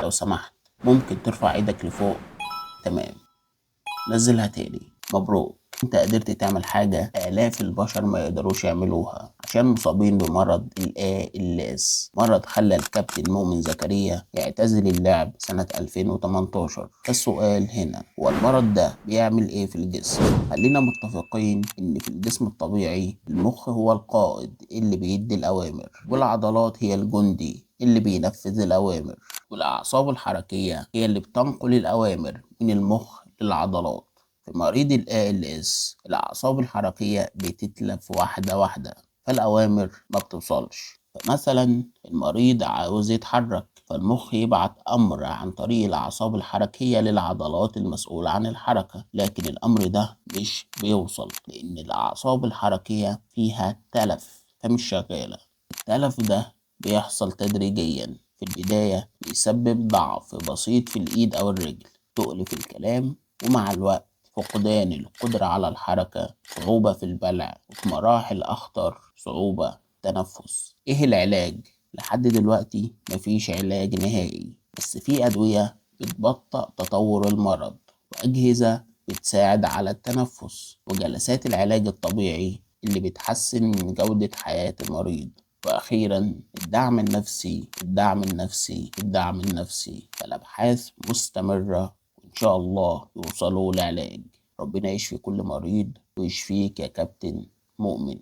لو سمحت ممكن ترفع ايدك لفوق. تمام، نزلها تاني. مبروك، انت قدرت تعمل حاجة آلاف البشر ما يقدروش يعملوها عشان مصابين بمرض ALS، مرض خلى الكابتن مؤمن زكريا يعتزل اللعب سنة 2018. السؤال هنا، هو المرض ده بيعمل ايه في الجسم؟ خلينا متفقين ان في الجسم الطبيعي المخ هو القائد اللي بيدي الأوامر، والعضلات هي الجندي اللي بينفذ الأوامر، والأعصاب الحركية هي اللي بتنقل الأوامر من المخ للعضلات. في مريض ال ALS الأعصاب الحركية بتتلف واحدة واحدة، فالأوامر ما بتوصلش. فمثلا المريض عاوز يتحرك، فالمخ يبعت أمر عن طريق الأعصاب الحركية للعضلات المسؤولة عن الحركة، لكن الأمر ده مش بيوصل لأن الأعصاب الحركية فيها تلف فمش شغالة. التلف ده بيحصل تدريجيا، في البداية بيسبب ضعف بسيط في الإيد أو الرجل، تقل في الكلام، ومع الوقت فقدان القدرة على الحركة، صعوبة في البلع، وفي مراحل أخطر صعوبة تنفس. إيه العلاج؟ لحد دلوقتي مفيش علاج نهائي، بس في أدوية بتبطئ تطور المرض، وأجهزة بتساعد على التنفس، وجلسات العلاج الطبيعي اللي بتحسن من جودة حياة المريض. وأخيرا الدعم النفسي، الدعم النفسي، الدعم النفسي. فالأبحاث مستمرة وإن شاء الله يوصلوا لعلاج. ربنا يشفي كل مريض ويشفيك يا كابتن مؤمن.